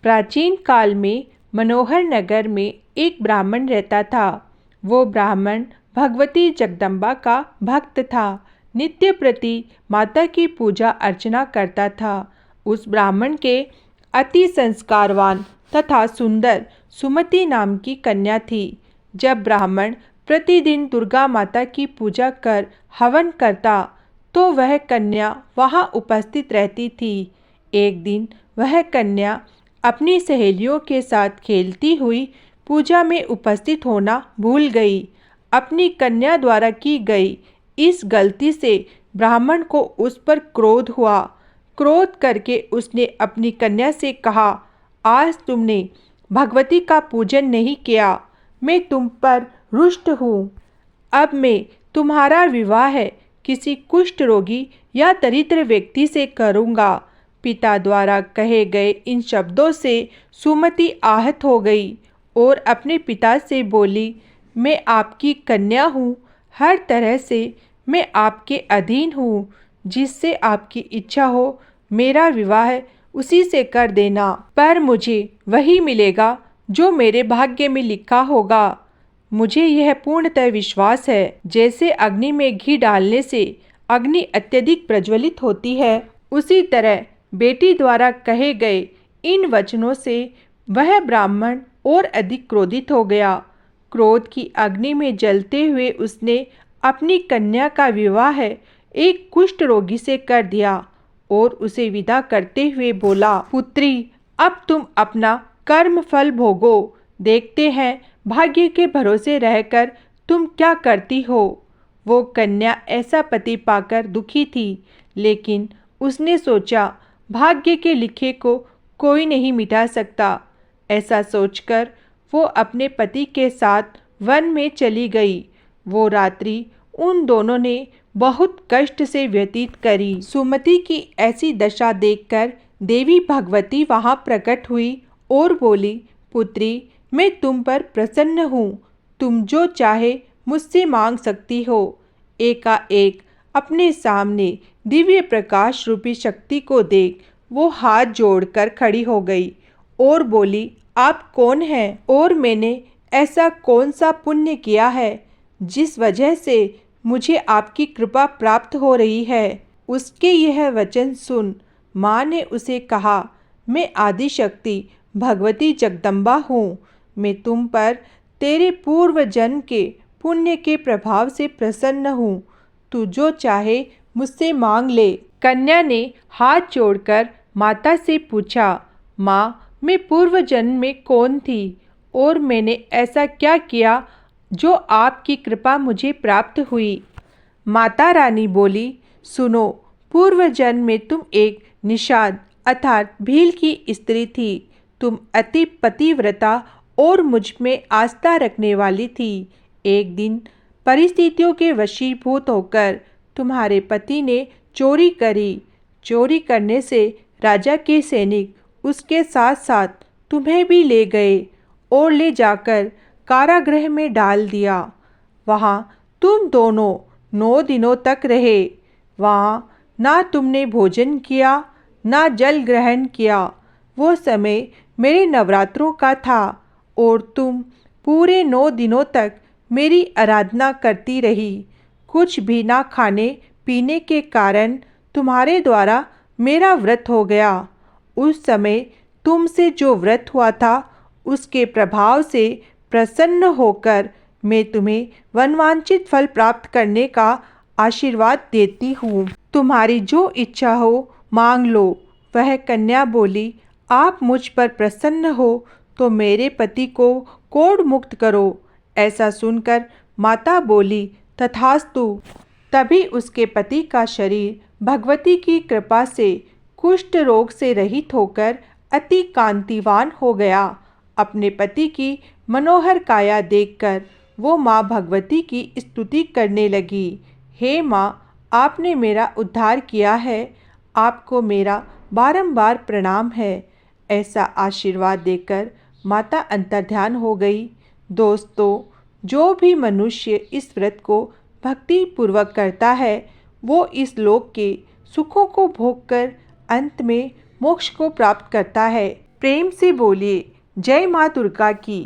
प्राचीन काल में मनोहर नगर में एक ब्राह्मण रहता था। वो ब्राह्मण भगवती जगदम्बा का भक्त था। नित्य प्रति माता की पूजा अर्चना करता था। उस ब्राह्मण के अति संस्कारवान तथा सुंदर सुमति नाम की कन्या थी। जब ब्राह्मण प्रतिदिन दुर्गा माता की पूजा कर हवन करता तो वह कन्या वहाँ उपस्थित रहती थी। एक दिन वह कन्या अपनी सहेलियों के साथ खेलती हुई पूजा में उपस्थित होना भूल गई। अपनी कन्या द्वारा की गई इस गलती से ब्राह्मण को उस पर क्रोध हुआ। क्रोध करके उसने अपनी कन्या से कहा, आज तुमने भगवती का पूजन नहीं किया, मैं तुम पर रुष्ट हूँ। अब मैं तुम्हारा विवाह किसी कुष्ठ रोगी या दरिद्र व्यक्ति से करूँगा। पिता द्वारा कहे गए इन शब्दों से सुमति आहत हो गई और अपने पिता से बोली, मैं आपकी कन्या हूँ, हर तरह से मैं आपके अधीन हूँ। जिससे आपकी इच्छा हो मेरा विवाह उसी से कर देना, पर मुझे वही मिलेगा जो मेरे भाग्य में लिखा होगा। मुझे यह पूर्णतः विश्वास है, जैसे अग्नि में घी डालने से अग्नि अत्यधिक प्रज्वलित होती है, उसी तरह बेटी द्वारा कहे गए इन वचनों से वह ब्राह्मण और अधिक क्रोधित हो गया। क्रोध की अग्नि में जलते हुए उसने अपनी कन्या का विवाह एक कुष्ठ रोगी से कर दिया और उसे विदा करते हुए बोला, पुत्री, अब तुम अपना कर्म फल भोगो। देखते हैं भाग्य के भरोसे रहकर तुम क्या करती हो। वो कन्या ऐसा पति पाकर दुखी थी, लेकिन उसने सोचा भाग्य के लिखे को कोई नहीं मिटा सकता। ऐसा सोचकर वो अपने पति के साथ वन में चली गई। वो रात्रि उन दोनों ने बहुत कष्ट से व्यतीत करी। सुमति की ऐसी दशा देखकर देवी भगवती वहाँ प्रकट हुई और बोली, पुत्री, मैं तुम पर प्रसन्न हूँ, तुम जो चाहे मुझसे मांग सकती हो। एकाएक अपने सामने दिव्य प्रकाश रूपी शक्ति को देख वो हाथ जोड़कर खड़ी हो गई और बोली, आप कौन हैं और मैंने ऐसा कौन सा पुण्य किया है जिस वजह से मुझे आपकी कृपा प्राप्त हो रही है। उसके यह वचन सुन माँ ने उसे कहा, मैं आदि शक्ति भगवती जगदम्बा हूँ। मैं तुम पर तेरे पूर्व जन्म के पुण्य के प्रभाव से प्रसन्न हूँ। तू जो चाहे मुझसे मांग ले। कन्या ने हाथ जोड़कर माता से पूछा, माँ, मैं पूर्व जन्म में कौन थी और मैंने ऐसा क्या किया जो आपकी कृपा मुझे प्राप्त हुई। माता रानी बोली, सुनो, पूर्व जन्म में तुम एक निषाद अर्थात भील की स्त्री थी। तुम अति पतिव्रता और मुझ में आस्था रखने वाली थी। एक दिन परिस्थितियों के वशीभूत होकर तुम्हारे पति ने चोरी करी। चोरी करने से राजा के सैनिक उसके साथ साथ तुम्हें भी ले गए और ले जाकर कारागृह में डाल दिया। वहाँ तुम दोनों 9 दिनों तक रहे। वहाँ ना तुमने भोजन किया ना जल ग्रहण किया। वो समय मेरे नवरात्रों का था और तुम पूरे 9 दिनों तक मेरी आराधना करती रही। कुछ भी ना खाने पीने के कारण तुम्हारे द्वारा मेरा व्रत हो गया। उस समय तुमसे जो व्रत हुआ था उसके प्रभाव से प्रसन्न होकर मैं तुम्हें वनवांछित फल प्राप्त करने का आशीर्वाद देती हूँ। तुम्हारी जो इच्छा हो मांग लो। वह कन्या बोली, आप मुझ पर प्रसन्न हो तो मेरे पति को कोढ़ मुक्त करो। ऐसा सुनकर माता बोली, तथास्तु। तभी उसके पति का शरीर भगवती की कृपा से कुष्ठ रोग से रहित होकर अति कांतिवान हो गया। अपने पति की मनोहर काया देखकर वो माँ भगवती की स्तुति करने लगी। हे माँ, आपने मेरा उद्धार किया है, आपको मेरा बारंबार प्रणाम है। ऐसा आशीर्वाद देकर माता अंतर्ध्यान हो गई। दोस्तों, जो भी मनुष्य इस व्रत को भक्ति पूर्वक करता है वो इस लोक के सुखों को भोगकर अंत में मोक्ष को प्राप्त करता है। प्रेम से बोलिए जय माँ दुर्गा की।